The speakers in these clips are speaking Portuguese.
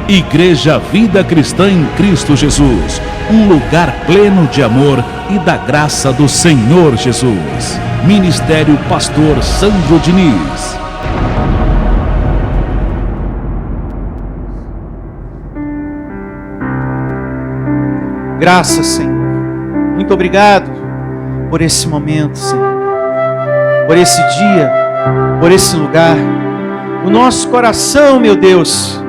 Igreja Vida Cristã em Cristo Jesus, um lugar pleno de amor e da graça do Senhor Jesus. Ministério Pastor Sandro Diniz. Graças, Senhor. Muito obrigado por esse momento, Senhor. Por esse dia, por esse lugar. O nosso coração, meu Deus,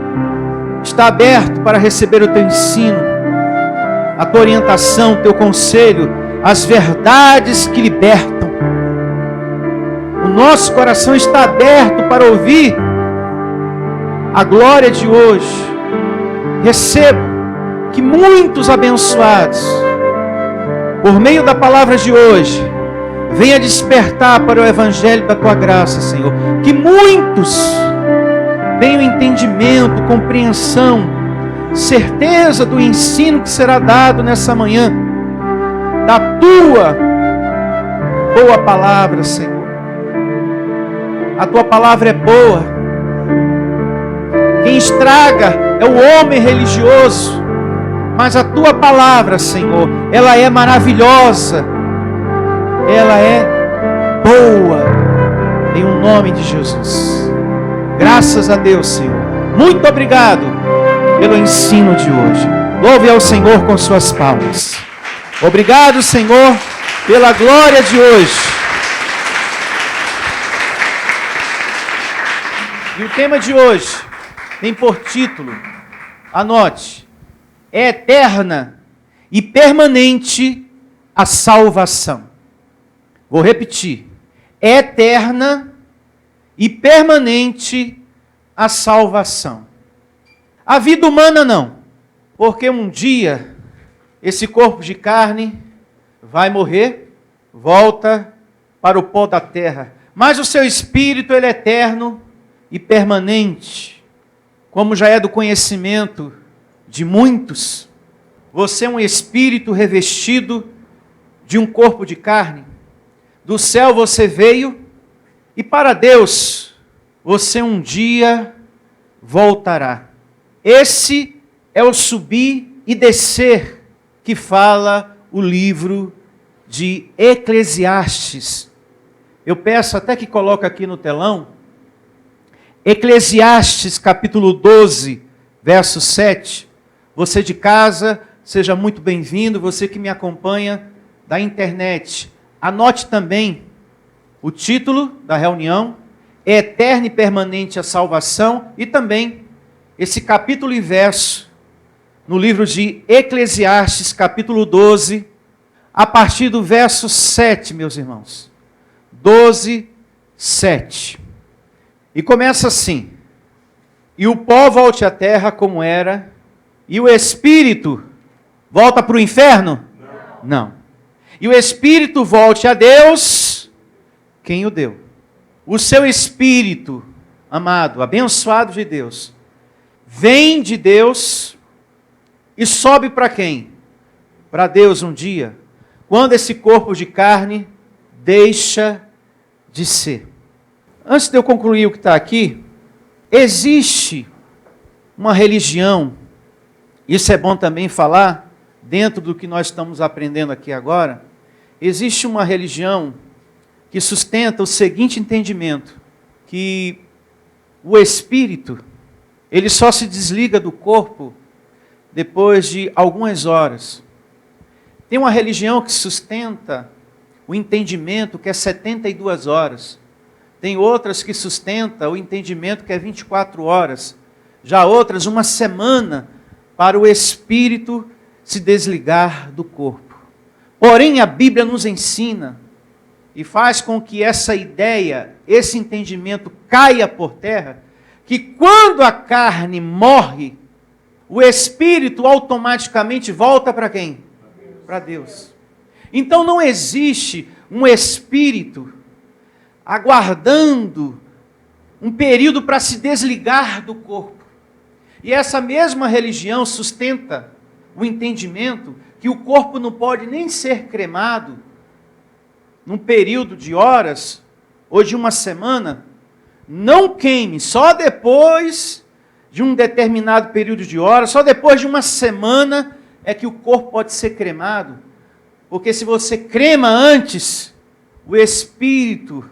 está aberto para receber o Teu ensino, a Tua orientação, o Teu conselho, as verdades que libertam. O nosso coração está aberto para ouvir a glória de hoje. Receba que muitos abençoados, por meio da palavra de hoje, venha despertar para o evangelho da Tua graça, Senhor. Que muitos tenham entendimento, compreensão, certeza do ensino que será dado nessa manhã, da Tua boa palavra, Senhor. A Tua palavra é boa. Quem estraga é o homem religioso, mas a Tua palavra, Senhor, ela é maravilhosa, ela é boa, em o nome de Jesus. Graças a Deus, Senhor. Muito obrigado pelo ensino de hoje. Louve ao Senhor com suas palmas. Obrigado, Senhor, pela glória de hoje. E o tema de hoje tem por título, anote, é eterna e permanente a salvação. Vou repetir. É eterna e permanente a salvação. A vida humana não. Porque um dia esse corpo de carne vai morrer, volta para o pó da terra. Mas o seu espírito, ele é eterno e permanente. Como já é do conhecimento de muitos, você é um espírito revestido de um corpo de carne. Do céu você veio e para Deus você um dia voltará. Esse é o subir e descer que fala o livro de Eclesiastes. Eu peço até que coloque aqui no telão, Eclesiastes capítulo 12, verso 7. Você de casa, seja muito bem-vindo. Você que me acompanha da internet, anote também o título da reunião, é eterna e permanente a salvação, e também esse capítulo e verso no livro de Eclesiastes, capítulo 12, a partir do verso 7, meus irmãos. 12, 7. E começa assim: e o pó volte à terra como era, e o espírito volta para o inferno? Não. E o espírito volte a Deus, quem o deu. O seu espírito, amado, abençoado de Deus, vem de Deus e sobe para quem? Para Deus um dia, quando esse corpo de carne deixa de ser. Antes de eu concluir o que está aqui, existe uma religião, isso é bom também falar, dentro do que nós estamos aprendendo aqui agora, existe uma religião que sustenta o seguinte entendimento, que o espírito, ele só se desliga do corpo depois de algumas horas. Tem uma religião que sustenta o entendimento que é 72 horas. Tem outras que sustentam o entendimento que é 24 horas. Já outras, uma semana para o espírito se desligar do corpo. Porém, a Bíblia nos ensina e faz com que essa ideia, esse entendimento caia por terra, que quando a carne morre, o espírito automaticamente volta para quem? Para Deus. Então não existe um espírito aguardando um período para se desligar do corpo. E essa mesma religião sustenta o entendimento que o corpo não pode nem ser cremado num período de horas ou de uma semana. Não queime, só depois de um determinado período de horas, só depois de uma semana é que o corpo pode ser cremado. Porque se você crema antes, o espírito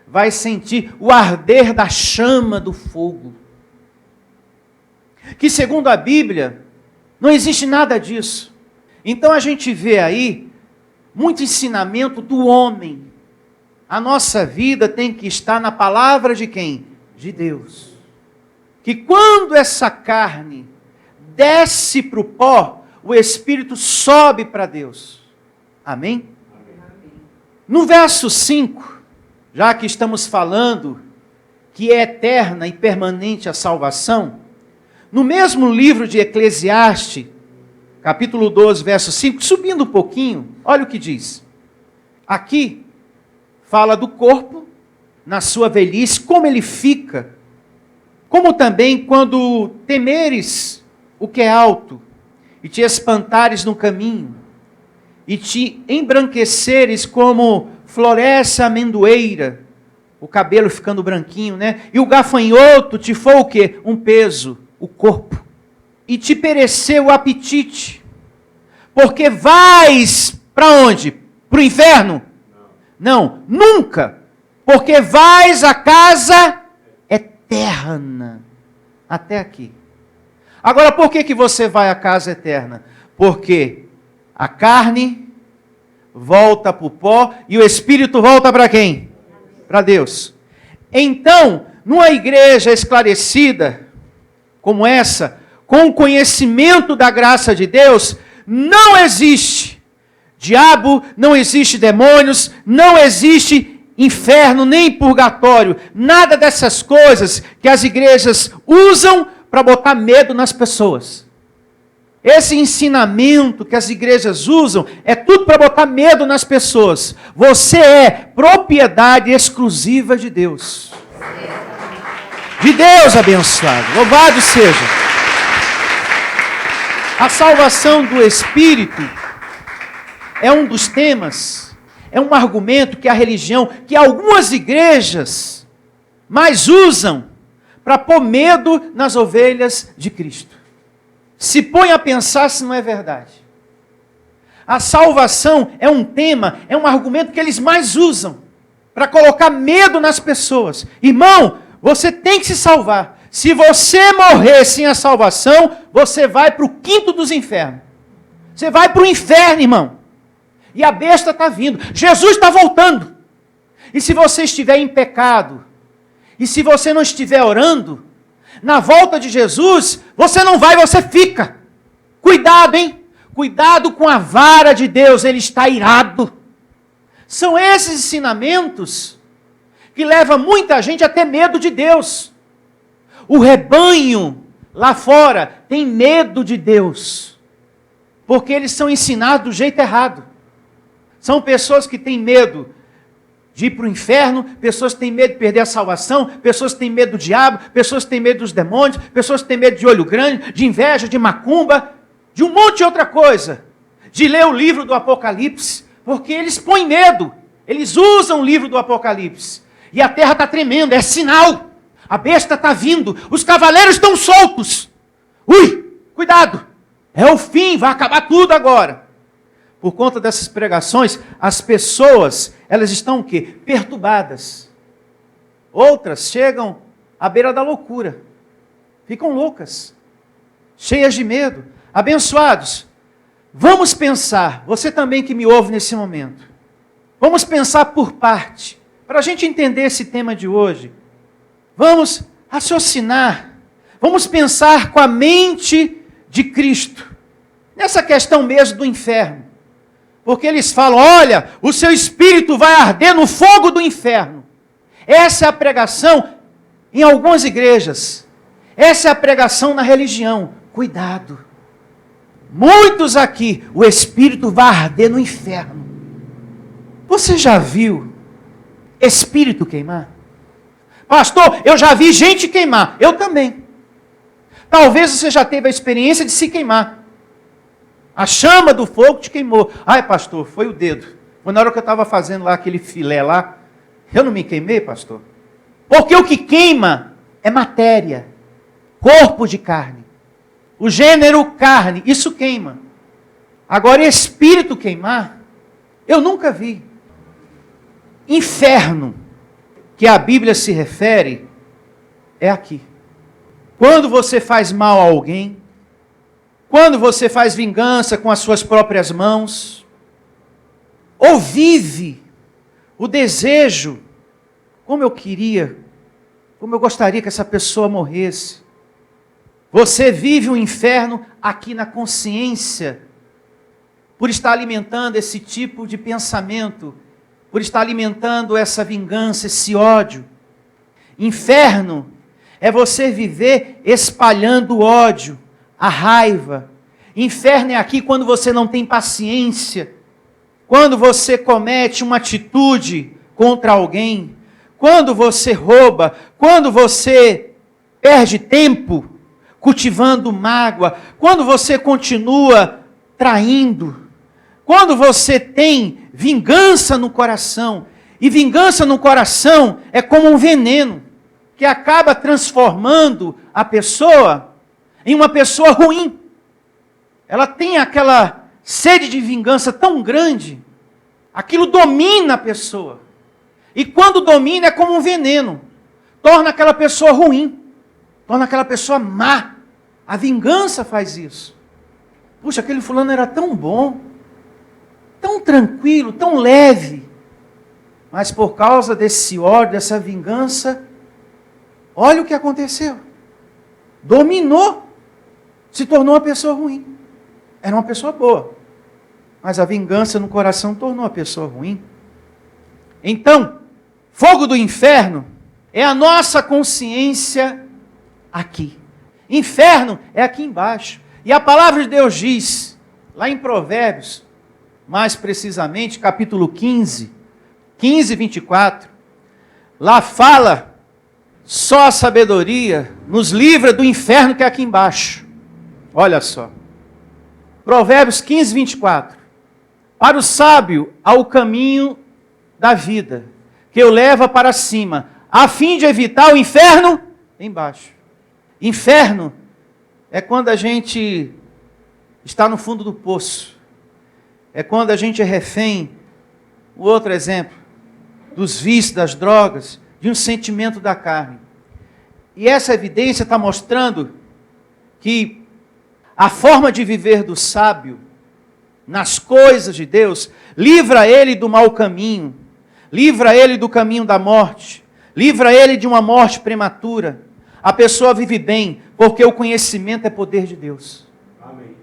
vai sentir o arder da chama do fogo. Que segundo a Bíblia, não existe nada disso. Então a gente vê aí muito ensinamento do homem. A nossa vida tem que estar na palavra de quem? De Deus. Que quando essa carne desce para o pó, o Espírito sobe para Deus. Amém? No verso 5, já que estamos falando que é eterna e permanente a salvação, no mesmo livro de Eclesiastes, capítulo 12, verso 5, subindo um pouquinho, olha o que diz. Aqui fala do corpo, na sua velhice, como ele fica, como também quando temeres o que é alto, e te espantares no caminho, e te embranqueceres como floresce a amendoeira, o cabelo ficando branquinho, né? E o gafanhoto te for o quê? Um peso, o corpo. E te pereceu o apetite. Porque vais para onde? Para o inferno? Não, nunca. Porque vais à casa eterna. Até aqui. Agora, por que você vai à casa eterna? Porque a carne volta para o pó e o espírito volta para quem? Para Deus. Então, numa igreja esclarecida como essa, com o conhecimento da graça de Deus, não existe diabo, não existe demônios, não existe inferno, nem purgatório, nada dessas coisas que as igrejas usam para botar medo nas pessoas. Esse ensinamento que as igrejas usam é tudo para botar medo nas pessoas. Você é propriedade exclusiva de Deus. De Deus abençoado. Louvado seja. A salvação do Espírito é um dos temas, é um argumento que a religião, que algumas igrejas mais usam para pôr medo nas ovelhas de Cristo. Se põe a pensar se não é verdade. A salvação é um tema, é um argumento que eles mais usam para colocar medo nas pessoas. Irmão, você tem que se salvar. Se você morrer sem a salvação, você vai para o quinto dos infernos. Você vai para o inferno, irmão. E a besta está vindo. Jesus está voltando. E se você estiver em pecado, e se você não estiver orando, na volta de Jesus, você não vai, você fica. Cuidado, hein? Cuidado com a vara de Deus, ele está irado. São esses ensinamentos que levam muita gente a ter medo de Deus. O rebanho lá fora tem medo de Deus, porque eles são ensinados do jeito errado. São pessoas que têm medo de ir para o inferno, pessoas que têm medo de perder a salvação, pessoas que têm medo do diabo, pessoas que têm medo dos demônios, pessoas que têm medo de olho grande, de inveja, de macumba, de um monte de outra coisa. De ler o livro do Apocalipse, porque eles põem medo, eles usam o livro do Apocalipse. E a terra está tremendo, é sinal. A besta está vindo, os cavaleiros estão soltos. Ui, cuidado, é o fim, vai acabar tudo agora. Por conta dessas pregações, as pessoas, elas estão o quê? Perturbadas. Outras chegam à beira da loucura. Ficam loucas, cheias de medo. Abençoados, vamos pensar, você também que me ouve nesse momento, vamos pensar por parte, para a gente entender esse tema de hoje. Vamos raciocinar, vamos pensar com a mente de Cristo, nessa questão mesmo do inferno. Porque eles falam, olha, o seu espírito vai arder no fogo do inferno. Essa é a pregação em algumas igrejas. Essa é a pregação na religião. Cuidado. Muitos aqui, o espírito vai arder no inferno. Você já viu espírito queimar? Pastor, eu já vi gente queimar. Eu também. Talvez você já teve a experiência de se queimar. A chama do fogo te queimou. Ai, pastor, foi o dedo. Foi na hora que eu estava fazendo lá aquele filé lá. Eu não me queimei, pastor? Porque o que queima é matéria, corpo de carne. O gênero carne, isso queima. Agora, espírito queimar, eu nunca vi. Inferno, que a Bíblia se refere, é aqui. Quando você faz mal a alguém, quando você faz vingança com as suas próprias mãos, ou vive o desejo, como eu queria, como eu gostaria que essa pessoa morresse. Você vive o inferno aqui na consciência, por estar alimentando esse tipo de pensamento, por estar alimentando essa vingança, esse ódio. Inferno é você viver espalhando o ódio, a raiva. Inferno é aqui quando você não tem paciência, quando você comete uma atitude contra alguém, quando você rouba, quando você perde tempo cultivando mágoa, quando você continua traindo, quando você tem vingança no coração. E vingança no coração é como um veneno que acaba transformando a pessoa em uma pessoa ruim. Ela tem aquela sede de vingança tão grande, aquilo domina a pessoa. E quando domina é como um veneno, torna aquela pessoa ruim, torna aquela pessoa má. A vingança faz isso. Puxa, aquele fulano era tão bom, tão tranquilo, tão leve. Mas por causa desse ódio, dessa vingança, olha o que aconteceu. Dominou, se tornou uma pessoa ruim. Era uma pessoa boa, mas a vingança no coração tornou a pessoa ruim. Então, fogo do inferno é a nossa consciência aqui. Inferno é aqui embaixo. E a palavra de Deus diz, lá em Provérbios, mais precisamente, capítulo 15, 24, lá fala, só a sabedoria nos livra do inferno que é aqui embaixo. Olha só. Provérbios 15, 24. Para o sábio há o caminho da vida, que o leva para cima, a fim de evitar o inferno embaixo. Inferno é quando a gente está no fundo do poço. É quando a gente é refém, o outro exemplo, dos vícios, das drogas, de um sentimento da carne. E essa evidência está mostrando que a forma de viver do sábio, nas coisas de Deus, livra ele do mau caminho, livra ele do caminho da morte, livra ele de uma morte prematura. A pessoa vive bem, porque o conhecimento é poder de Deus. Amém.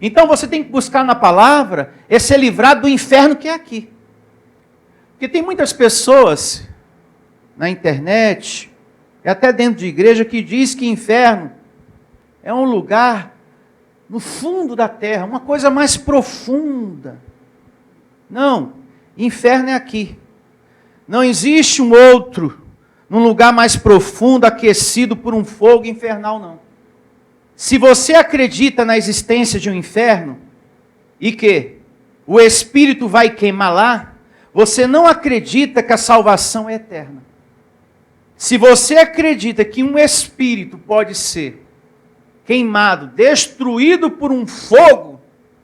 Então você tem que buscar na palavra, ser livrado do inferno que é aqui. Porque tem muitas pessoas na internet, e até dentro de igreja, que diz que inferno é um lugar no fundo da terra, uma coisa mais profunda. Não, inferno é aqui. Não existe um outro, num lugar mais profundo, aquecido por um fogo infernal, não. Se você acredita na existência de um inferno, e que o Espírito vai queimar lá, você não acredita que a salvação é eterna. Se você acredita que um Espírito pode ser queimado, destruído por um fogo,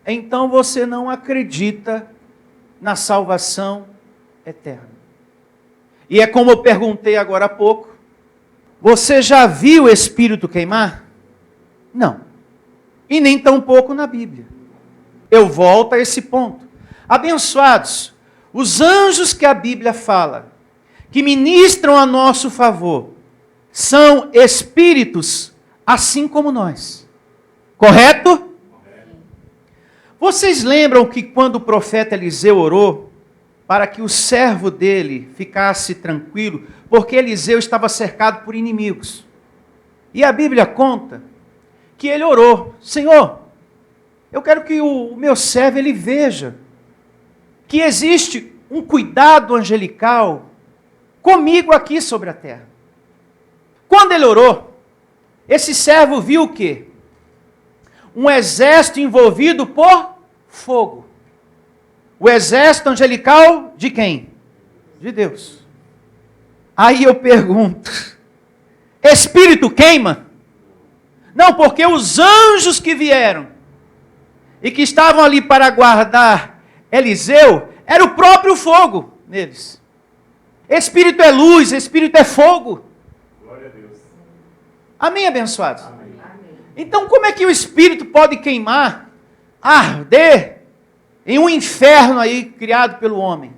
então você não acredita na salvação eterna. E é como eu perguntei agora há pouco, você já viu o Espírito queimar? Não. E nem tampouco na Bíblia. Eu volto a esse ponto. Abençoados, os anjos que a Bíblia fala, que ministram a nosso favor, são espíritos assim como nós. Correto? Vocês lembram que quando o profeta Eliseu orou para que o servo dele ficasse tranquilo, porque Eliseu estava cercado por inimigos. E a Bíblia conta que ele orou: Senhor, eu quero que o meu servo ele veja que existe um cuidado angelical comigo aqui sobre a terra. Quando ele orou, esse servo viu o quê? Um exército envolvido por fogo. O exército angelical de quem? De Deus. Aí eu pergunto, Espírito queima? Não, porque os anjos que vieram e que estavam ali para guardar Eliseu, era o próprio fogo neles. Espírito é luz, Espírito é fogo. Glória a Deus. Amém, abençoados? Amém. Então, como é que o Espírito pode queimar, arder em um inferno aí criado pelo homem?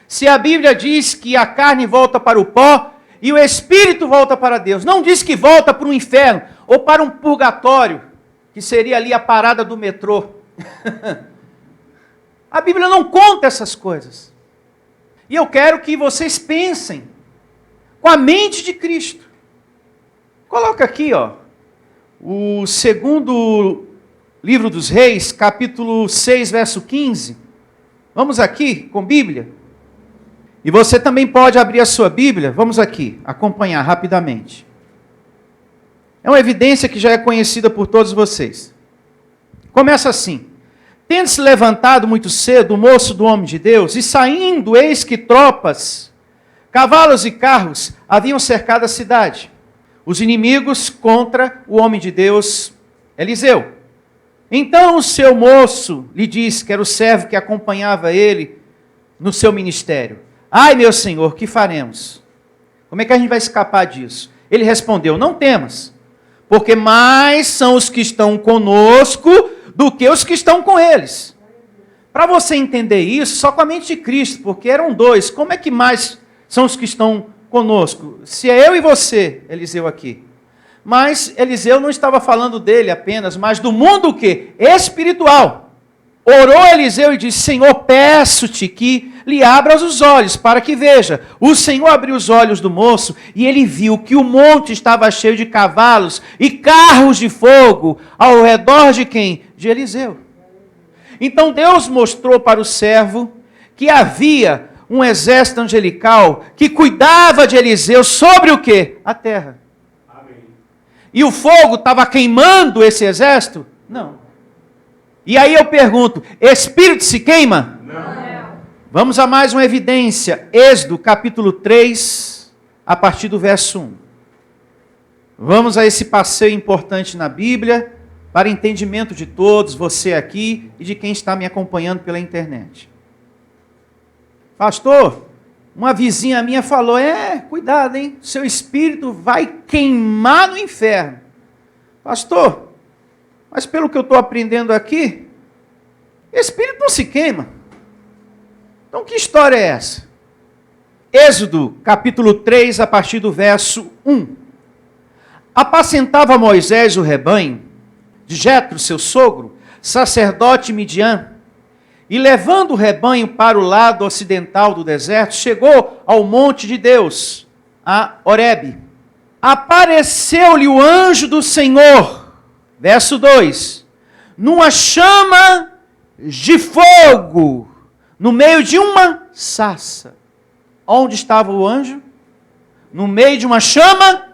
Se a Bíblia diz que a carne volta para o pó e o Espírito volta para Deus, não diz que volta para um inferno ou para um purgatório, que seria ali a parada do metrô. A Bíblia não conta essas coisas. E eu quero que vocês pensem com a mente de Cristo. Coloca aqui, o segundo livro dos Reis, capítulo 6, verso 15. Vamos aqui com Bíblia. E você também pode abrir a sua Bíblia. Vamos aqui, acompanhar rapidamente. É uma evidência que já é conhecida por todos vocês. Começa assim. Tendo-se levantado muito cedo o moço do homem de Deus, e saindo, eis que tropas, cavalos e carros haviam cercado a cidade. Os inimigos contra o homem de Deus, Eliseu. Então o seu moço lhe disse, que era o servo que acompanhava ele no seu ministério: ai, meu senhor, que faremos? Como é que a gente vai escapar disso? Ele respondeu: não temas, porque mais são os que estão conosco do que os que estão com eles. Para você entender isso, só com a mente de Cristo, porque eram dois. Como é que mais são os que estão conosco? Se é eu e você, Eliseu aqui. Mas Eliseu não estava falando dele apenas, mas do mundo o quê? Espiritual. Orou Eliseu e disse: Senhor, peço-te que lhe abras os olhos, para que veja. O Senhor abriu os olhos do moço, e ele viu que o monte estava cheio de cavalos e carros de fogo, ao redor de quem? De Eliseu. Então Deus mostrou para o servo que havia um exército angelical que cuidava de Eliseu sobre o quê? A terra. Amém. E o fogo estava queimando esse exército? Não. E aí eu pergunto, espírito se queima? Não. Vamos a mais uma evidência. Êxodo, capítulo 3, a partir do verso 1. Vamos a esse passeio importante na Bíblia, para entendimento de todos, você aqui e de quem está me acompanhando pela internet. Pastor, uma vizinha minha falou: cuidado, hein? Seu espírito vai queimar no inferno. Pastor, mas pelo que eu estou aprendendo aqui, espírito não se queima. Então que história é essa? Êxodo, capítulo 3, a partir do verso 1. Apacentava Moisés o rebanho de Jetro, seu sogro, sacerdote Midian, e levando o rebanho para o lado ocidental do deserto, chegou ao monte de Deus, a Horebe. Apareceu-lhe o anjo do Senhor, verso 2, numa chama de fogo, no meio de uma sarça. Onde estava o anjo? No meio de uma chama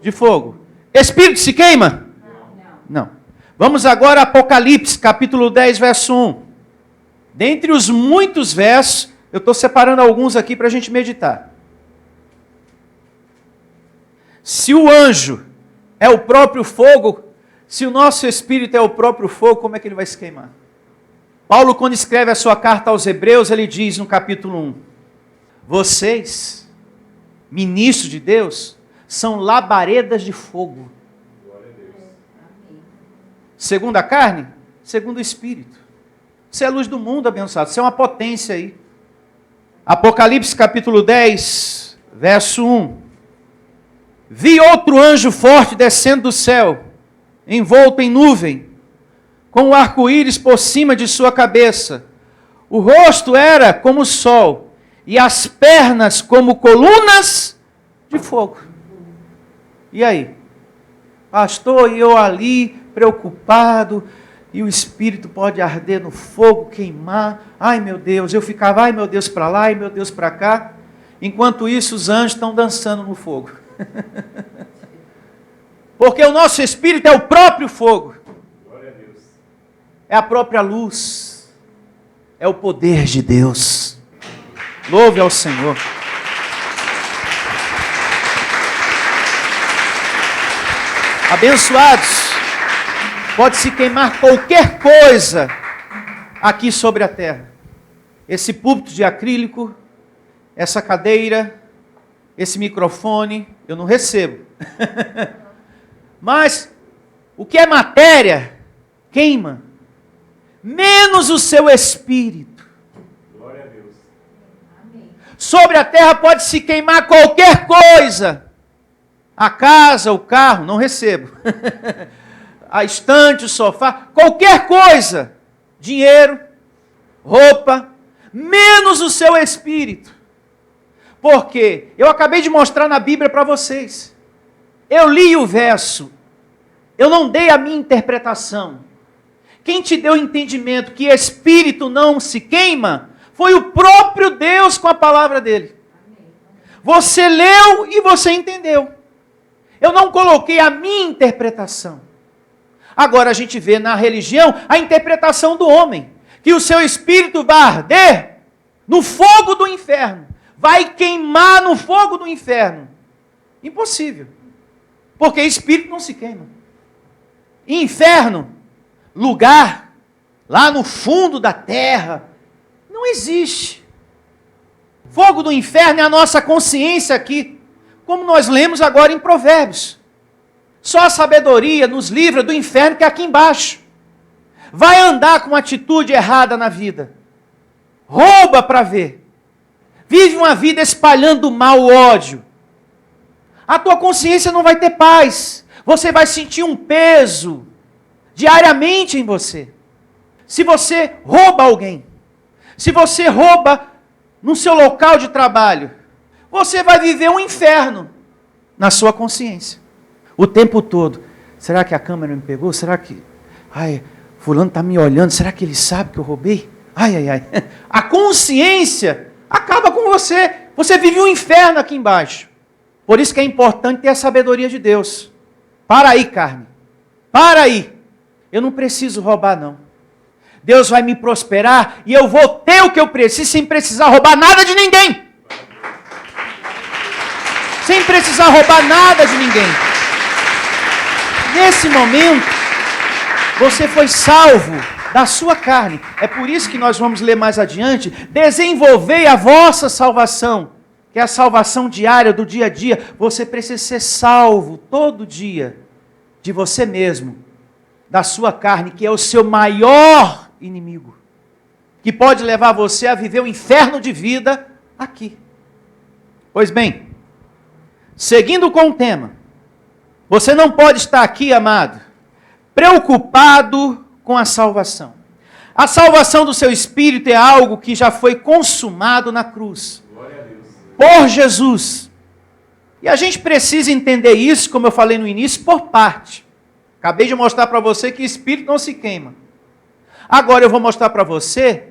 de fogo. Espírito se queima? Não. Vamos agora a Apocalipse, capítulo 10, verso 1. Dentre os muitos versos, eu estou separando alguns aqui para a gente meditar. Se o anjo é o próprio fogo, se o nosso espírito é o próprio fogo, como é que ele vai se queimar? Paulo, quando escreve a sua carta aos Hebreus, ele diz no capítulo 1, vocês, ministros de Deus, são labaredas de fogo. Segundo a carne, segundo o Espírito. Você é a luz do mundo, abençoado. Você é uma potência aí. Apocalipse capítulo 10, verso 1. Vi outro anjo forte descendo do céu, envolto em nuvem, com o arco-íris por cima de sua cabeça. O rosto era como o sol, e as pernas como colunas de fogo. E aí? Pastor, e eu ali, preocupado, e o espírito pode arder no fogo, queimar. Ai meu Deus, eu ficava, ai meu Deus para lá, ai meu Deus para cá. Enquanto isso, os anjos estão dançando no fogo. Porque o nosso espírito é o próprio fogo. Glória a Deus. É a própria luz. É o poder de Deus. Louve ao Senhor. Abençoados, pode se queimar qualquer coisa aqui sobre a terra. Esse púlpito de acrílico, essa cadeira, esse microfone, eu não recebo. Mas o que é matéria, queima. Menos o seu espírito. Glória a Deus. Sobre a terra pode se queimar qualquer coisa. A casa, o carro, não recebo. A estante, o sofá, qualquer coisa. Dinheiro, roupa, menos o seu espírito. Porque eu acabei de mostrar na Bíblia para vocês. Eu li o verso. Eu não dei a minha interpretação. Quem te deu entendimento que espírito não se queima foi o próprio Deus com a palavra dele. Você leu e você entendeu. Eu não coloquei a minha interpretação. Agora a gente vê na religião a interpretação do homem. Que o seu espírito vai arder no fogo do inferno. Vai queimar no fogo do inferno. Impossível. Porque espírito não se queima. Inferno, lugar, lá no fundo da terra, não existe. Fogo do inferno é a nossa consciência aqui. Como nós lemos agora em Provérbios. Só a sabedoria nos livra do inferno que é aqui embaixo. Vai andar com uma atitude errada na vida. Rouba para ver. Vive uma vida espalhando o mal, o ódio. A tua consciência não vai ter paz. Você vai sentir um peso diariamente em você. Se você rouba alguém. Se você rouba no seu local de trabalho. Você vai viver um inferno na sua consciência. O tempo todo. Será que a câmera me pegou? Será que... Ai, fulano está me olhando. Será que ele sabe que eu roubei? Ai, ai, ai. A consciência acaba com você. Você vive um inferno aqui embaixo. Por isso que é importante ter a sabedoria de Deus. Para aí, carne. Para aí. Eu não preciso roubar, não. Deus vai me prosperar e eu vou ter o que eu preciso sem precisar roubar nada de ninguém. Sem precisar roubar nada de ninguém. Nesse momento, você foi salvo da sua carne. É por isso que nós vamos ler mais adiante. Desenvolvei a vossa salvação, que é a salvação diária do dia a dia. Você precisa ser salvo todo dia de você mesmo, da sua carne, que é o seu maior inimigo, que pode levar você a viver um inferno de vida aqui. Pois bem, seguindo com o tema, você não pode estar aqui, amado, preocupado com a salvação. A salvação do seu espírito é algo que já foi consumado na cruz. Glória a Deus. Por Jesus. E a gente precisa entender isso, como eu falei no início, por parte. Acabei de mostrar para você que espírito não se queima. Agora eu vou mostrar para você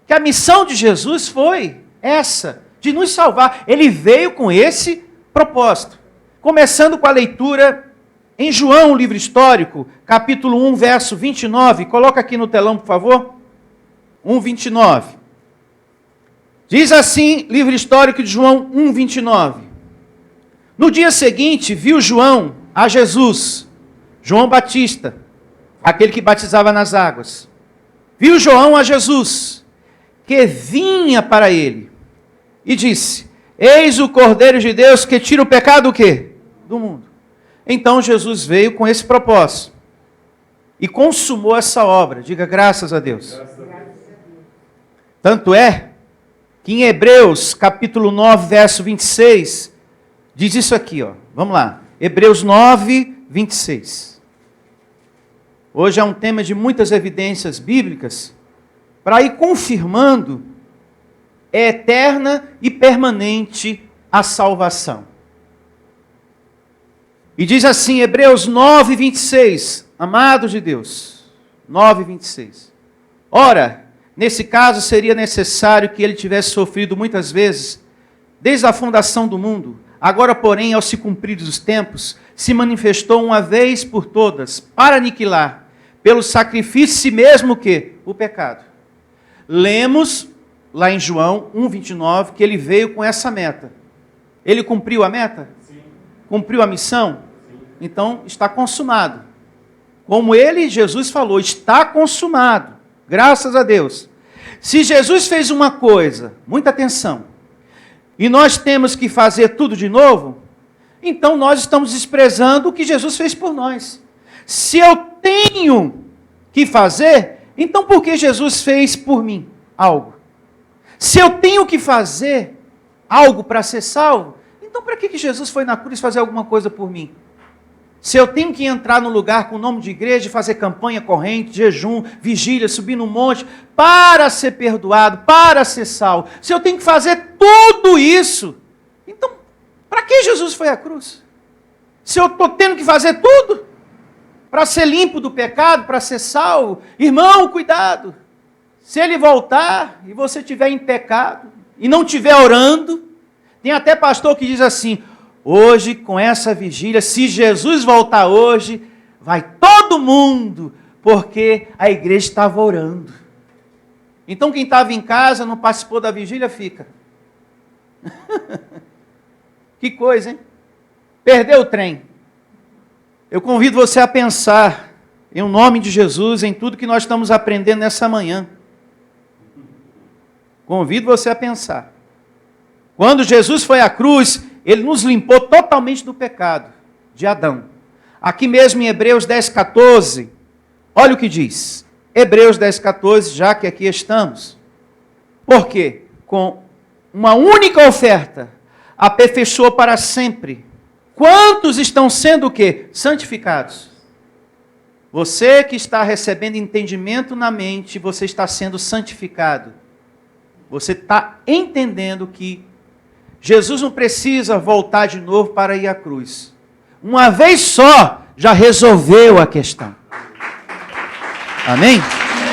que a missão de Jesus foi essa, de nos salvar. Ele veio com esse propósito. Começando com a leitura em João, livro histórico, capítulo 1, verso 29. Coloca aqui no telão, por favor. 1, 29. Diz assim, livro histórico de João 1, 29. No dia seguinte, viu João a Jesus, João Batista, aquele que batizava nas águas. Viu João a Jesus, que vinha para ele, e disse: eis o Cordeiro de Deus que tira o pecado do quê? Do mundo. Então Jesus veio com esse propósito e consumou essa obra. Diga graças a Deus. Graças a Deus. Tanto é que em Hebreus, capítulo 9, verso 26, diz isso aqui, ó. Vamos lá. Hebreus 9, 26. Hoje é um tema de muitas evidências bíblicas para ir confirmando eterna e permanente a salvação. E diz assim, Hebreus 9, 26, amados de Deus, 9, 26. Ora, nesse caso seria necessário que ele tivesse sofrido muitas vezes, desde a fundação do mundo. Agora, porém, ao se cumprir os tempos, se manifestou uma vez por todas, para aniquilar, pelo sacrifício de si mesmo o quê? O pecado. Lemos lá em João 1,29, que ele veio com essa meta. Ele cumpriu a meta? Sim. Cumpriu a missão? Sim. Então, está consumado. Como Jesus falou, está consumado. Graças a Deus. Se Jesus fez uma coisa, muita atenção, e nós temos que fazer tudo de novo, então nós estamos desprezando o que Jesus fez por nós. Se eu tenho que fazer, então por que Jesus fez por mim algo? Se eu tenho que fazer algo para ser salvo, então para que Jesus foi na cruz fazer alguma coisa por mim? Se eu tenho que entrar no lugar com o nome de igreja, fazer campanha corrente, jejum, vigília, subir no monte, para ser perdoado, para ser salvo, se eu tenho que fazer tudo isso, então, para que Jesus foi à cruz? Se eu estou tendo que fazer tudo, para ser limpo do pecado, para ser salvo, irmão, cuidado, se ele voltar e você estiver em pecado, e não estiver orando, tem até pastor que diz assim, hoje, com essa vigília, se Jesus voltar hoje, vai todo mundo, porque a igreja estava orando. Então, quem estava em casa, não participou da vigília, fica. Que coisa, hein? Perdeu o trem. Eu convido você a pensar, em nome de Jesus, em tudo que nós estamos aprendendo nessa manhã. Convido você a pensar. Quando Jesus foi à cruz, ele nos limpou totalmente do pecado de Adão. Aqui mesmo em Hebreus 10:14, olha o que diz. Hebreus 10:14, já que aqui estamos. Porque com uma única oferta, aperfeiçoou para sempre. Quantos estão sendo o quê? Santificados. Você que está recebendo entendimento na mente, você está sendo santificado. Você está entendendo que Jesus não precisa voltar de novo para ir à cruz. Uma vez só, já resolveu a questão. Amém?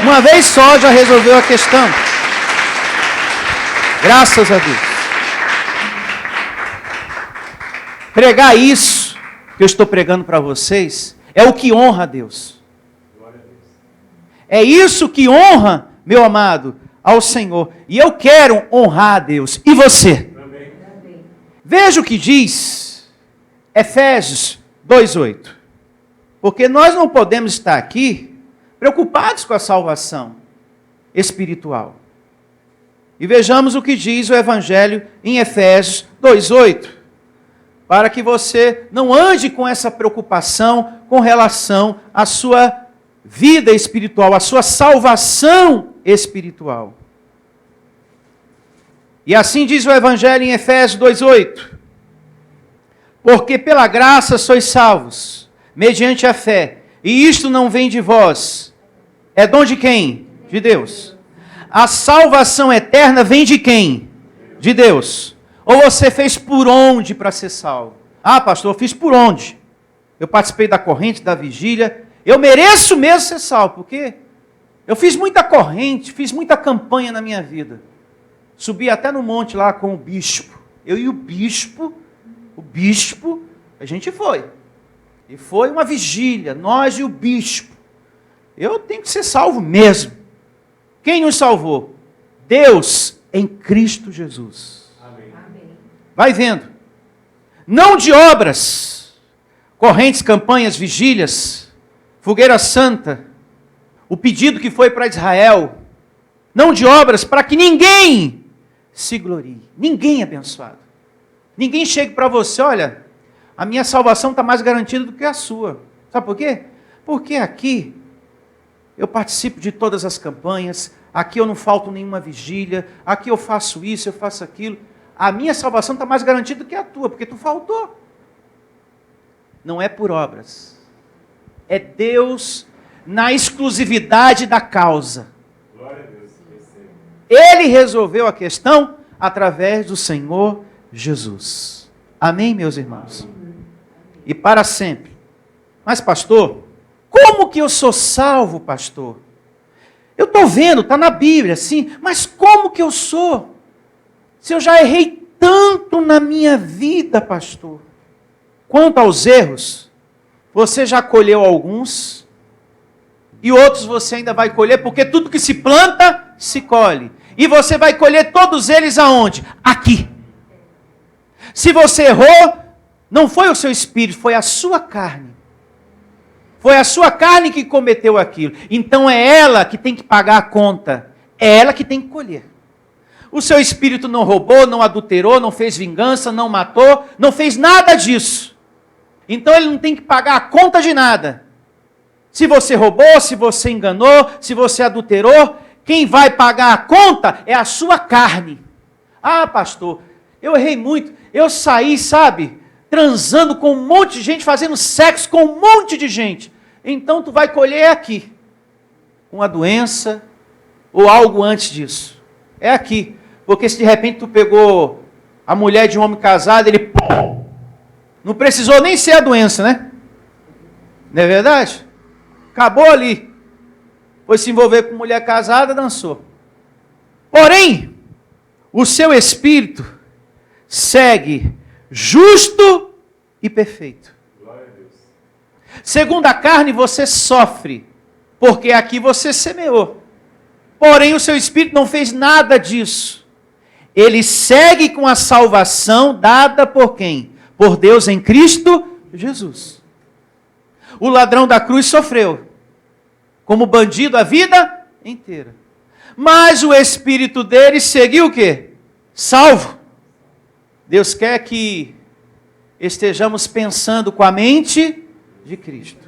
Uma vez só, já resolveu a questão. Graças a Deus. Pregar isso, que eu estou pregando para vocês, é o que honra a Deus. É isso que honra, meu amado, ao Senhor. E eu quero honrar a Deus. E você? Veja o que diz Efésios 2:8. Porque nós não podemos estar aqui preocupados com a salvação espiritual. E vejamos o que diz o Evangelho em Efésios 2:8. Para que você não ande com essa preocupação com relação à sua vida espiritual, à sua salvação espiritual. E assim diz o Evangelho em Efésios 2:8. Porque pela graça sois salvos, mediante a fé. E isto não vem de vós. É dom de quem? De Deus. A salvação eterna vem de quem? De Deus. Ou você fez por onde para ser salvo? Ah, pastor, eu fiz por onde? Eu participei da corrente, da vigília. Eu mereço mesmo ser salvo. Por quê? Eu fiz muita corrente, fiz muita campanha na minha vida. Subi até no monte lá com o bispo. Eu e o bispo, a gente foi. E foi uma vigília, nós e o bispo. Eu tenho que ser salvo mesmo. Quem nos salvou? Deus em Cristo Jesus. Amém. Vai vendo. Não de obras, correntes, campanhas, vigílias, fogueira santa, o pedido que foi para Israel, não de obras, para que ninguém se glorie, ninguém é abençoado. Ninguém chega para você, olha, a minha salvação está mais garantida do que a sua. Sabe por quê? Porque aqui eu participo de todas as campanhas, aqui eu não falto nenhuma vigília, aqui eu faço isso, eu faço aquilo. A minha salvação está mais garantida do que a tua, porque tu faltou. Não é por obras. É Deus na exclusividade da causa. Glória a Deus. Receba. Ele resolveu a questão através do Senhor Jesus. Amém, meus irmãos? E para sempre. Mas, pastor, como que eu sou salvo, pastor? Eu estou vendo, está na Bíblia, sim, mas como que eu sou? Se eu já errei tanto na minha vida, pastor. Quanto aos erros, você já colheu alguns, e outros você ainda vai colher, porque tudo que se planta, se colhe. E você vai colher todos eles aonde? Aqui. Se você errou Não foi o seu espírito, foi a sua carne. Foi a sua carne que cometeu aquilo. Então é ela que tem que pagar a conta. É ela que tem que colher. O seu espírito não roubou, não adulterou, não fez vingança, não matou, não fez nada disso. Então ele não tem que pagar a conta de nada. Se você roubou, se você enganou, se você adulterou, quem vai pagar a conta é a sua carne. Ah, pastor, eu errei muito. Eu saí, sabe, transando com um monte de gente, fazendo sexo com um monte de gente. Então tu vai colher aqui, com a doença ou algo antes disso. É aqui. Porque se de repente tu pegou a mulher de um homem casado, ele pum, não precisou nem ser a doença, né? Não é verdade? Acabou ali. Foi se envolver com mulher casada, dançou. Porém, o seu espírito segue justo e perfeito. Glória a Deus. Segundo a carne, você sofre, porque aqui você semeou. Porém, o seu espírito não fez nada disso. Ele segue com a salvação dada por quem? Por Deus em Cristo Jesus. O ladrão da cruz sofreu, como bandido a vida inteira. Mas o espírito dele seguiu o quê? Salvo. Deus quer que estejamos pensando com a mente de Cristo.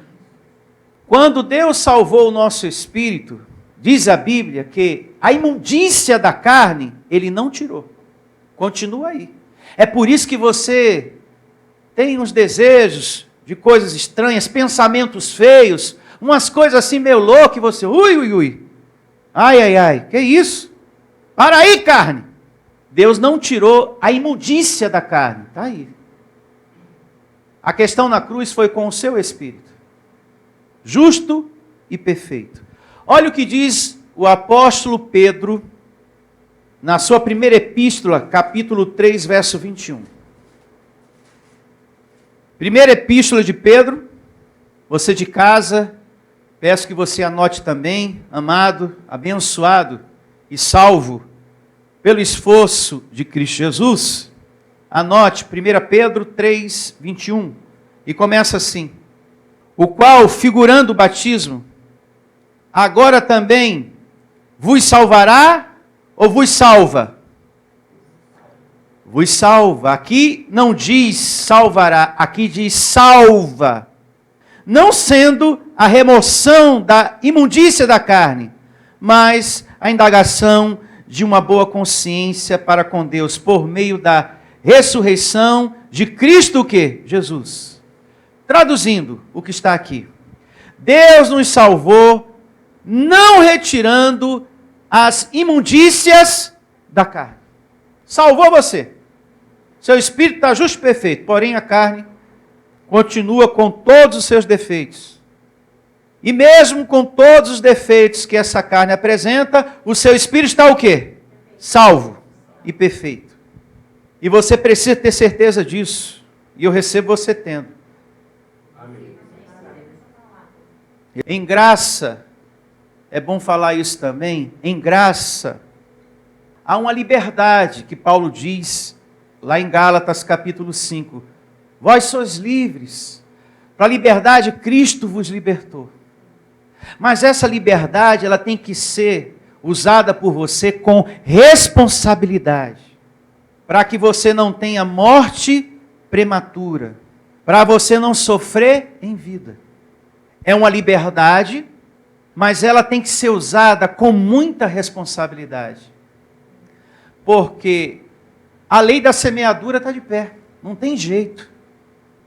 Quando Deus salvou o nosso espírito, diz a Bíblia que a imundícia da carne, Ele não tirou. Continua aí. É por isso que você tem uns desejos de coisas estranhas, pensamentos feios, umas coisas assim meio loucas, e você, ui. Ai, que isso? Para aí, carne. Deus não tirou a imundícia da carne. Está aí. A questão na cruz foi com o seu espírito. Justo e perfeito. Olha o que diz o apóstolo Pedro, na sua primeira epístola, capítulo 3, verso 21. Primeira epístola de Pedro, você de casa, peço que você anote também, amado, abençoado e salvo pelo esforço de Cristo Jesus. Anote 1 Pedro 3, 21, e começa assim: o qual, figurando o batismo, agora também vos salvará ou vos salva? Vos salva. Aqui não diz salvará, aqui diz salva. Não sendo a remoção da imundícia da carne, mas a indagação de uma boa consciência para com Deus, por meio da ressurreição de Cristo o quê? Jesus. Traduzindo o que está aqui. Deus nos salvou não retirando as imundícias da carne. Salvou você. Seu espírito está justo e perfeito, porém a carne continua com todos os seus defeitos. E mesmo com todos os defeitos que essa carne apresenta, o seu espírito está o quê? Salvo e perfeito. E você precisa ter certeza disso. E eu recebo você tendo. Amém. Em graça, é bom falar isso também, em graça, há uma liberdade que Paulo diz, lá em Gálatas capítulo 5. Vós sois livres, para a liberdade Cristo vos libertou. Mas essa liberdade, ela tem que ser usada por você com responsabilidade, para que você não tenha morte prematura, para você não sofrer em vida. É uma liberdade, mas ela tem que ser usada com muita responsabilidade. Porque a lei da semeadura está de pé, não tem jeito.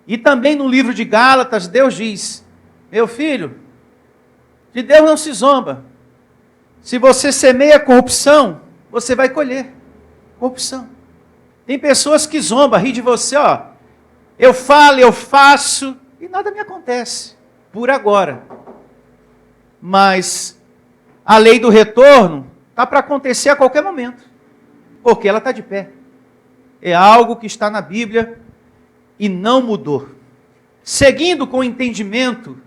E também no livro de Gálatas, Deus diz: meu filho, de Deus não se zomba. Se você semeia corrupção, você vai colher corrupção. Tem pessoas que zombam, ri de você, ó. Eu falo, eu faço, e nada me acontece, por agora. Mas a lei do retorno está para acontecer a qualquer momento, porque ela está de pé. É algo que está na Bíblia e não mudou. Seguindo com o entendimento,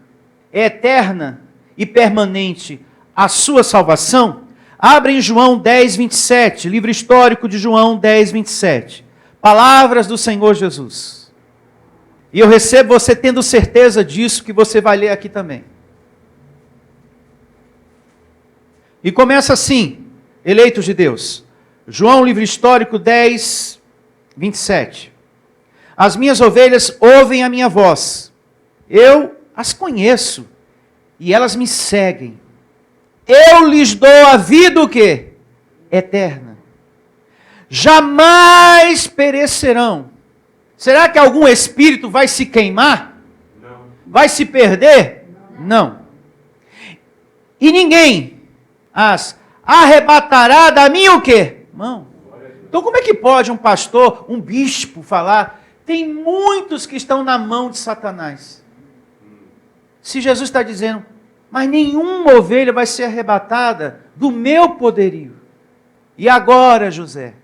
é eterna e permanente a sua salvação. Abre em João 10, 27, livro histórico de João 10, 27. Palavras do Senhor Jesus. E eu recebo você tendo certeza disso, que você vai ler aqui também. E começa assim, eleitos de Deus. João, livro histórico 10, 27. As minhas ovelhas ouvem a minha voz. Eu as conheço e elas me seguem. Eu lhes dou a vida o quê? Eterna. Jamais perecerão. Será que algum espírito vai se queimar? Não. Vai se perder? Não. E ninguém as arrebatará da minha o quê? Mão. Então como é que pode um pastor, um bispo falar? Tem muitos que estão na mão de Satanás. Se Jesus está dizendo, mas nenhuma ovelha vai ser arrebatada do meu poderio. E agora, José?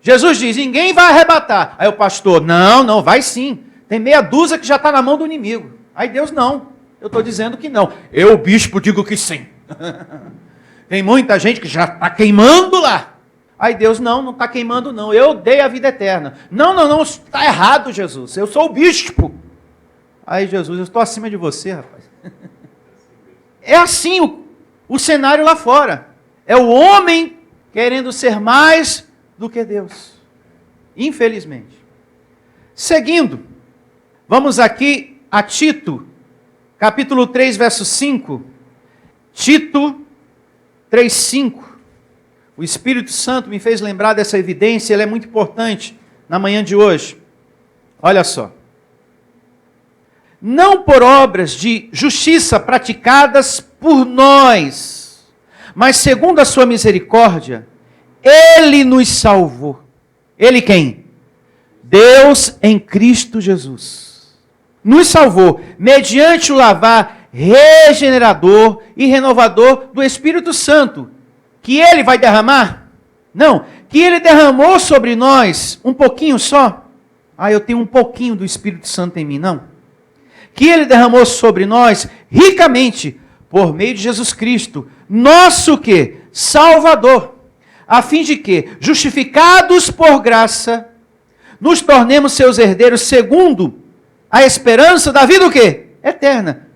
Jesus diz, ninguém vai arrebatar. Aí o pastor, não, vai sim. Tem meia dúzia que já está na mão do inimigo. Aí Deus, não. Eu estou dizendo que não. Eu, bispo, digo que sim. Tem muita gente que já está queimando lá. Aí Deus, não está queimando não. Eu dei a vida eterna. Não, está errado, Jesus. Eu sou o bispo. Aí Jesus, eu estou acima de você, rapaz. É assim o cenário lá fora. É o homem querendo ser mais do que Deus. Infelizmente. Seguindo, vamos aqui a Tito, capítulo 3, verso 5. Tito 3, 5. O Espírito Santo me fez lembrar dessa evidência, ela é muito importante na manhã de hoje. Olha só. Não por obras de justiça praticadas por nós, mas segundo a sua misericórdia, Ele nos salvou. Ele quem? Deus em Cristo Jesus. Nos salvou mediante o lavar regenerador e renovador do Espírito Santo, que Ele vai derramar? Não, que Ele derramou sobre nós um pouquinho só. Eu tenho um pouquinho do Espírito Santo em mim, não. Que Ele derramou sobre nós ricamente, por meio de Jesus Cristo, nosso quê? Salvador, a fim de que, justificados por graça, nos tornemos seus herdeiros segundo a esperança da vida o quê? Eterna.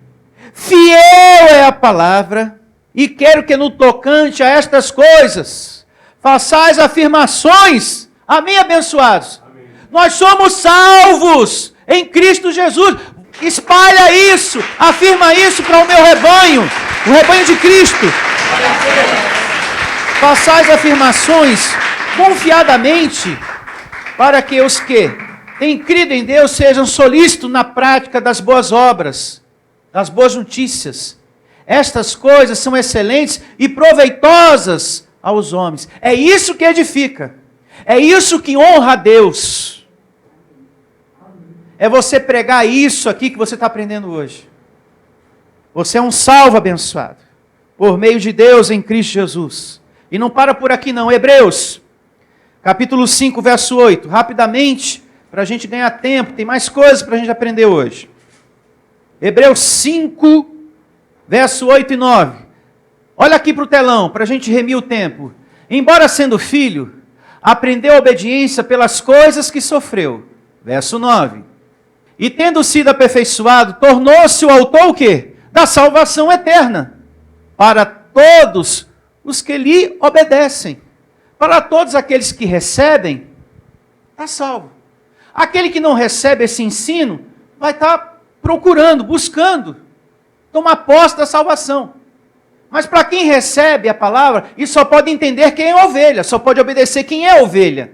Fiel é a palavra, e quero que no tocante a estas coisas, façais afirmações, amém, abençoados? Amém. Nós somos salvos em Cristo Jesus. Espalha isso, afirma isso para o meu rebanho, o rebanho de Cristo. Façais afirmações confiadamente, para que os que têm crido em Deus sejam solícitos na prática das boas obras, das boas notícias. Estas coisas são excelentes e proveitosas aos homens. É isso que edifica. É isso que honra a Deus. É você pregar isso aqui que você está aprendendo hoje. Você é um salvo abençoado, por meio de Deus em Cristo Jesus. E não para por aqui não. Hebreus, capítulo 5, verso 8. Rapidamente, para a gente ganhar tempo, tem mais coisas para a gente aprender hoje. Hebreus 5, verso 8 e 9. Olha aqui para o telão, para a gente remir o tempo. Embora sendo filho, aprendeu a obediência pelas coisas que sofreu. Verso 9. E tendo sido aperfeiçoado, tornou-se o autor o quê? Da salvação eterna. Para todos os que lhe obedecem. Para todos aqueles que recebem, está salvo. Aquele que não recebe esse ensino, vai estar procurando, buscando, tomar posse da salvação. Mas para quem recebe a palavra, e só pode entender quem é ovelha, só pode obedecer quem é ovelha.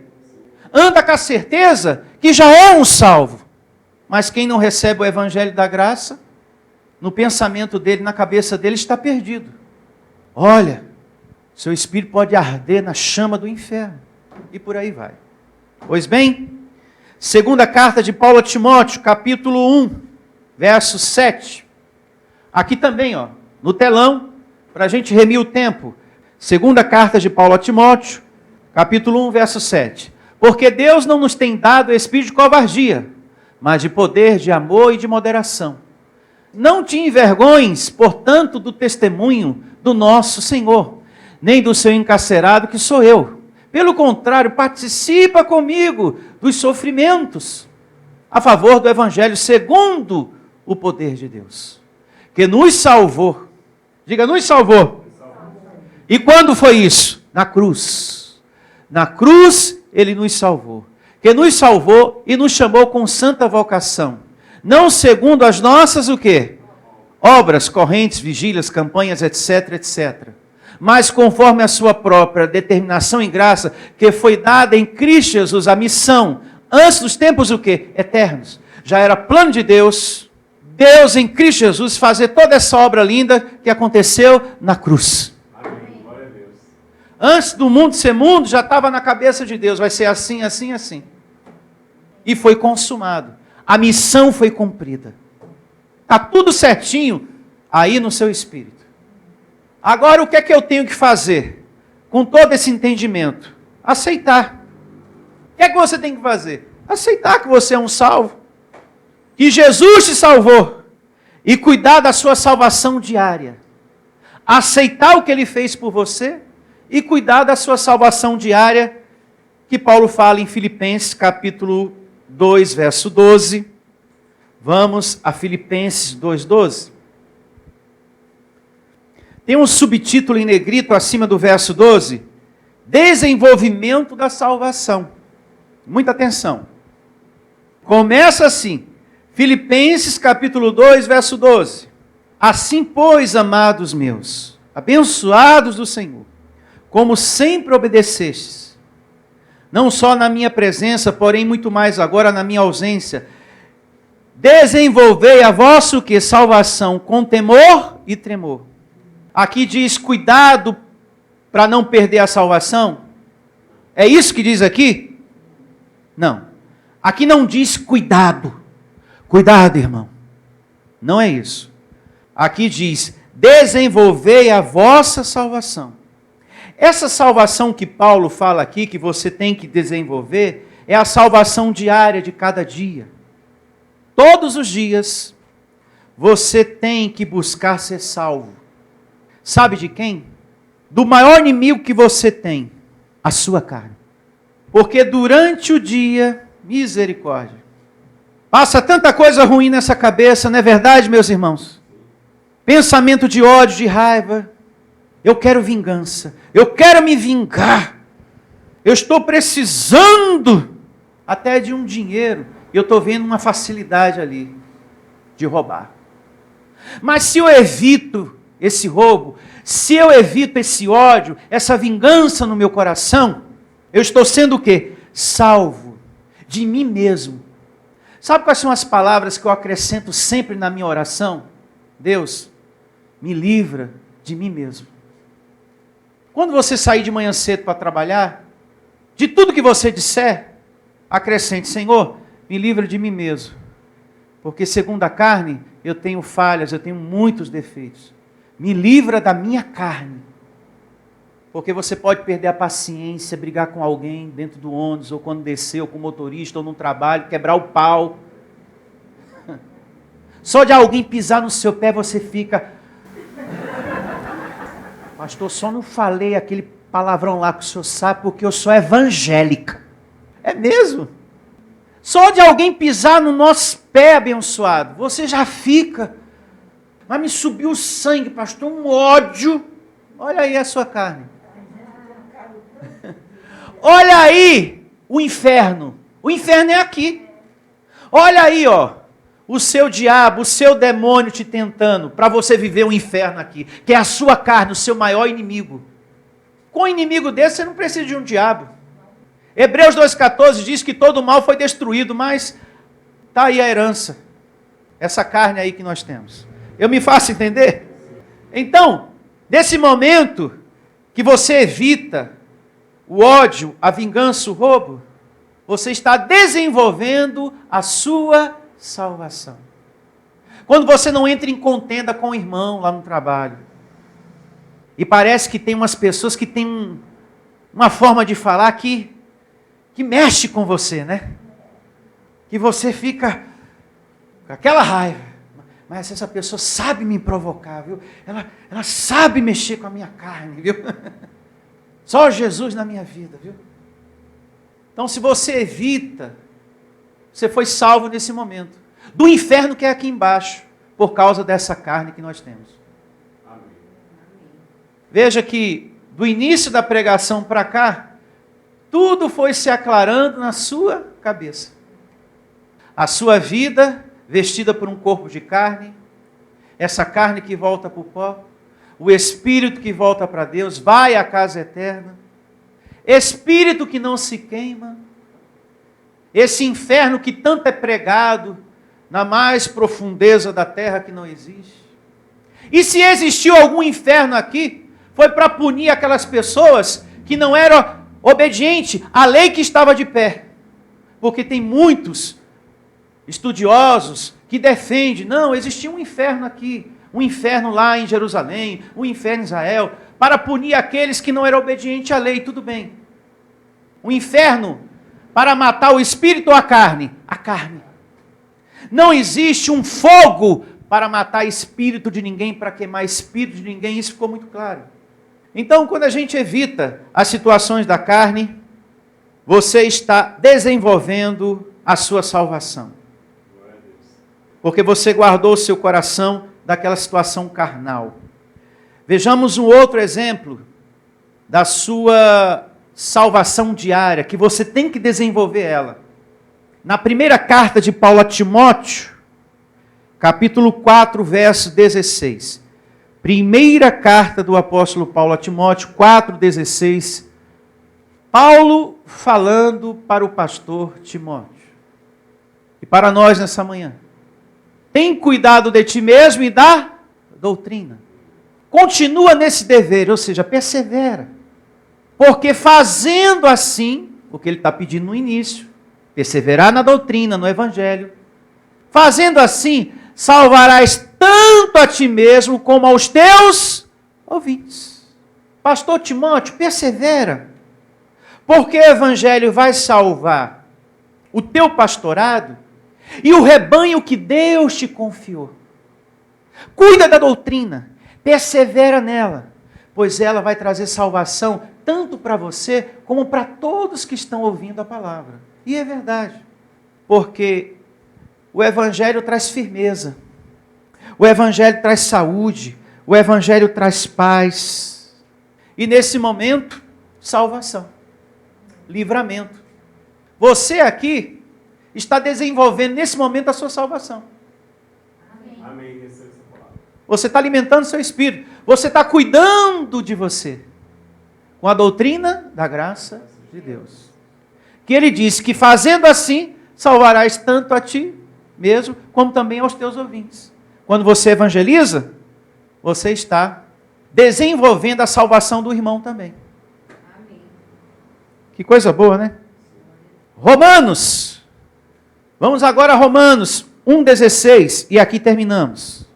Anda com a certeza que já é um salvo. Mas quem não recebe o evangelho da graça, no pensamento dele, na cabeça dele, está perdido. Olha, seu espírito pode arder na chama do inferno. E por aí vai. Pois bem, segunda carta de Paulo a Timóteo, capítulo 1, verso 7. Aqui também, no telão, para a gente remir o tempo. Segunda carta de Paulo a Timóteo, capítulo 1, verso 7. Porque Deus não nos tem dado espírito de covardia, mas de poder, de amor e de moderação. Não te envergonhes, portanto, do testemunho do nosso Senhor, nem do seu encarcerado, que sou eu. Pelo contrário, participa comigo dos sofrimentos, a favor do Evangelho segundo o poder de Deus, que nos salvou. Diga, nos salvou. E quando foi isso? Na cruz. Na cruz ele nos salvou. Que nos salvou e nos chamou com santa vocação. Não segundo as nossas o quê? Obras, correntes, vigílias, campanhas, etc, etc. Mas conforme a sua própria determinação e graça, que foi dada em Cristo Jesus, a missão, antes dos tempos o quê? Eternos. Já era plano de Deus, Deus em Cristo Jesus, fazer toda essa obra linda que aconteceu na cruz. Amém. Glória a Deus. Antes do mundo ser mundo, já estava na cabeça de Deus, vai ser assim, assim, assim. E foi consumado. A missão foi cumprida. Está tudo certinho aí no seu espírito. Agora, o que é que eu tenho que fazer com todo esse entendimento? Aceitar. O que é que você tem que fazer? Aceitar que você é um salvo. Que Jesus te salvou. E cuidar da sua salvação diária. Aceitar o que Ele fez por você. E cuidar da sua salvação diária. Que Paulo fala em Filipenses capítulo 2, verso 12. Vamos a Filipenses 2,12. Tem um subtítulo em negrito acima do verso 12. Desenvolvimento da salvação. Muita atenção. Começa assim. Filipenses capítulo 2, verso 12. Assim, pois, amados meus, abençoados do Senhor, como sempre obedecestes, não só na minha presença, porém muito mais agora na minha ausência, desenvolvei a vossa que salvação com temor e tremor. Aqui diz cuidado para não perder a salvação. É isso que diz aqui? Não. Aqui não diz cuidado. Cuidado, irmão. Não é isso. Aqui diz desenvolvei a vossa salvação. Essa salvação que Paulo fala aqui, que você tem que desenvolver, é a salvação diária de cada dia. Todos os dias, você tem que buscar ser salvo. Sabe de quem? Do maior inimigo que você tem, a sua carne. Porque durante o dia, misericórdia, passa tanta coisa ruim nessa cabeça, não é verdade, meus irmãos? Pensamento de ódio, de raiva. Eu quero vingança. Eu quero me vingar. Eu estou precisando até de um dinheiro. Eu estou vendo uma facilidade ali de roubar. Mas se eu evito esse roubo, se eu evito esse ódio, essa vingança no meu coração, eu estou sendo o quê? Salvo de mim mesmo. Sabe quais são as palavras que eu acrescento sempre na minha oração? Deus, me livra de mim mesmo. Quando você sair de manhã cedo para trabalhar, de tudo que você disser, acrescente, Senhor, me livra de mim mesmo. Porque segundo a carne, eu tenho falhas, eu tenho muitos defeitos. Me livra da minha carne. Porque você pode perder a paciência, brigar com alguém dentro do ônibus, ou quando descer, ou com o motorista, ou no trabalho, quebrar o pau. Só de alguém pisar no seu pé, você fica... Pastor, só não falei aquele palavrão lá que o senhor sabe, porque eu sou evangélica. É mesmo? Só de alguém pisar no nosso pé abençoado, você já fica... Mas me subiu o sangue, pastor, um ódio. Olha aí a sua carne. Olha aí o inferno. O inferno é aqui. Olha aí, ó, o seu diabo, o seu demônio te tentando para você viver um inferno aqui, que é a sua carne, o seu maior inimigo. Com um inimigo desse, você não precisa de um diabo. Hebreus 2,14 diz que todo mal foi destruído, mas está aí a herança. Essa carne aí que nós temos. Eu me faço entender? Então, nesse momento que você evita o ódio, a vingança, o roubo, você está desenvolvendo a sua salvação. Quando você não entra em contenda com o irmão lá no trabalho, e parece que tem umas pessoas que têm uma forma de falar que mexe com você, né? Que você fica com aquela raiva. Mas essa pessoa sabe me provocar, viu? Ela sabe mexer com a minha carne, viu? Só Jesus na minha vida, viu? Então, se você evita Você foi salvo nesse momento. Do inferno que é aqui embaixo, por causa dessa carne que nós temos. Amém. Veja que do início da pregação para cá, tudo foi se aclarando na sua cabeça. A sua vida vestida por um corpo de carne, essa carne que volta para o pó, o espírito que volta para Deus, vai à casa eterna, espírito que não se queima, esse inferno que tanto é pregado na mais profundeza da terra que não existe. E se existiu algum inferno aqui, foi para punir aquelas pessoas que não eram obedientes à lei que estava de pé. Porque tem muitos estudiosos que defendem, não, existia um inferno aqui, um inferno lá em Jerusalém, um inferno em Israel, para punir aqueles que não eram obedientes à lei, tudo bem. Um inferno para matar o espírito ou a carne? A carne. Não existe um fogo para matar espírito de ninguém, para queimar espírito de ninguém, isso ficou muito claro. Então, quando a gente evita as situações da carne, você está desenvolvendo a sua salvação. Porque você guardou o seu coração daquela situação carnal. Vejamos um outro exemplo da sua salvação diária, que você tem que desenvolver ela. Na primeira carta de Paulo a Timóteo, capítulo 4, verso 16. Primeira carta do apóstolo Paulo a Timóteo, 4,16. Paulo falando para o pastor Timóteo. E para nós nessa manhã. Tem cuidado de ti mesmo e da doutrina. Continua nesse dever, ou seja, persevera. Porque fazendo assim, o que ele está pedindo no início, perseverar na doutrina, no evangelho. Fazendo assim, salvarás tanto a ti mesmo como aos teus ouvintes. Pastor Timóteo, persevera. Porque o evangelho vai salvar o teu pastorado e o rebanho que Deus te confiou. Cuida da doutrina, persevera nela, pois ela vai trazer salvação tanto para você como para todos que estão ouvindo a palavra. E é verdade, porque o evangelho traz firmeza, o evangelho traz saúde, o evangelho traz paz. E nesse momento, salvação, livramento. Você aqui está desenvolvendo nesse momento a sua salvação. Amém. Receba essa palavra. Você está alimentando seu espírito. Você está cuidando de você. Com a doutrina da graça de Deus. Que ele diz que fazendo assim, salvarás tanto a ti mesmo, como também aos teus ouvintes. Quando você evangeliza, você está desenvolvendo a salvação do irmão também. Amém. Que coisa boa, né? Romanos. Vamos agora a Romanos 1,16, e aqui terminamos.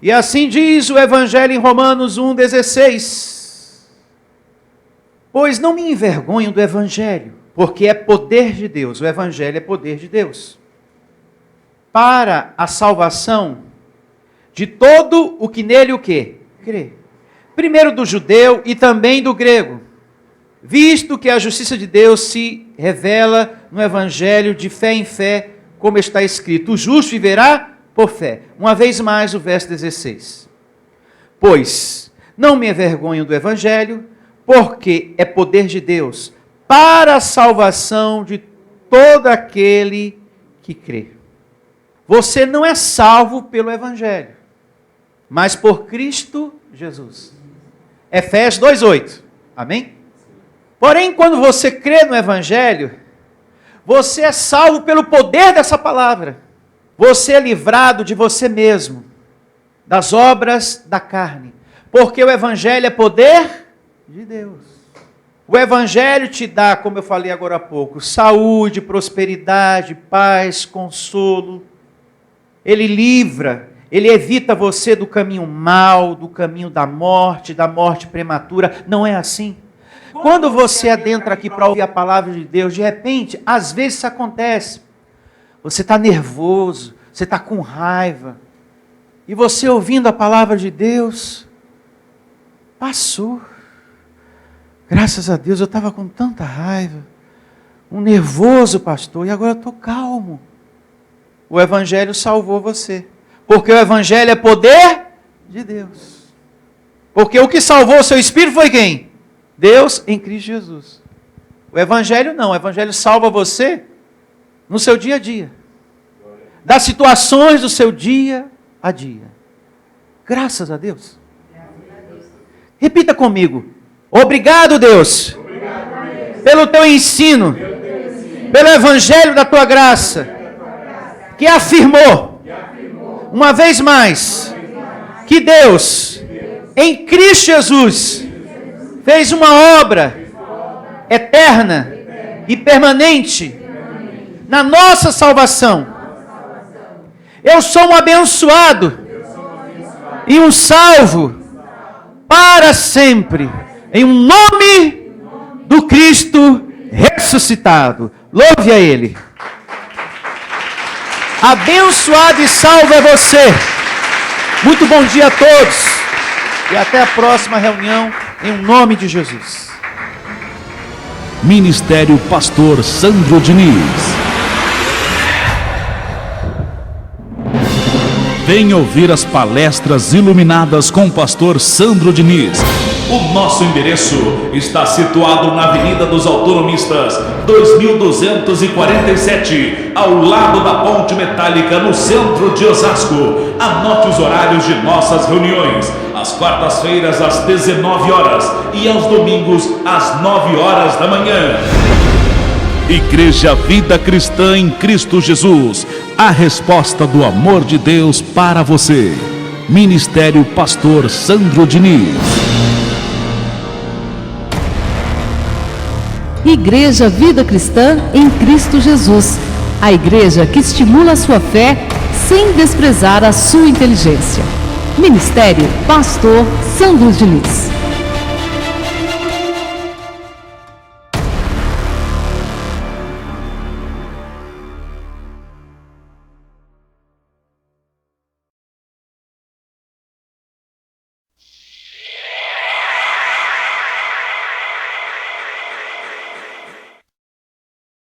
E assim diz o Evangelho em Romanos 1,16. Pois não me envergonho do Evangelho, porque é poder de Deus, o Evangelho é poder de Deus, para a salvação de todo o que nele o quê? Crê. Primeiro do judeu e também do grego. Visto que a justiça de Deus se revela no Evangelho de fé em fé, como está escrito, o justo viverá por fé. Uma vez mais o verso 16. Pois não me envergonho do Evangelho, porque é poder de Deus, para a salvação de todo aquele que crê. Você não é salvo pelo Evangelho, mas por Cristo Jesus. Efésios 2,8. Amém? Porém, quando você crê no Evangelho, você é salvo pelo poder dessa palavra. Você é livrado de você mesmo, das obras da carne. Porque o Evangelho é poder de Deus. O Evangelho te dá, como eu falei agora há pouco, saúde, prosperidade, paz, consolo. Ele livra, ele evita você do caminho mau, do caminho da morte prematura. Não é assim? Quando você adentra aqui para ouvir a palavra de Deus, de repente, às vezes isso acontece. Você está nervoso, você está com raiva. E você ouvindo a palavra de Deus, passou. Graças a Deus, eu estava com tanta raiva. um nervoso, pastor, e agora eu estou calmo. O Evangelho salvou você. Porque o Evangelho é poder de Deus. Porque o que salvou o seu espírito foi quem? Deus em Cristo Jesus. O Evangelho não. O Evangelho salva você no seu dia a dia. Das situações do seu dia a dia. Graças a Deus. Repita comigo. Obrigado, Deus. Pelo teu ensino. Pelo Evangelho da tua graça. Que afirmou. Uma vez mais. Que Deus, em Cristo Jesus, fez uma obra eterna e permanente na nossa salvação. Eu sou um abençoado e um salvo para sempre, em um nome do Cristo ressuscitado. Louve a Ele. Abençoado e salvo é você. Muito bom dia a todos. E até a próxima reunião, em nome de Jesus. Ministério Pastor Sandro Diniz. Venha ouvir as palestras iluminadas com o pastor Sandro Diniz. O nosso endereço está situado na Avenida dos Autonomistas, 2247, ao lado da Ponte Metálica, no centro de Osasco. Anote os horários de nossas reuniões: às quartas-feiras às 19 horas e aos domingos às 9 horas da manhã. Igreja Vida Cristã em Cristo Jesus, a resposta do amor de Deus para você. Ministério Pastor Sandro Diniz. Igreja Vida Cristã em Cristo Jesus, a igreja que estimula a sua fé sem desprezar a sua inteligência. Ministério Pastor Sandro Diniz.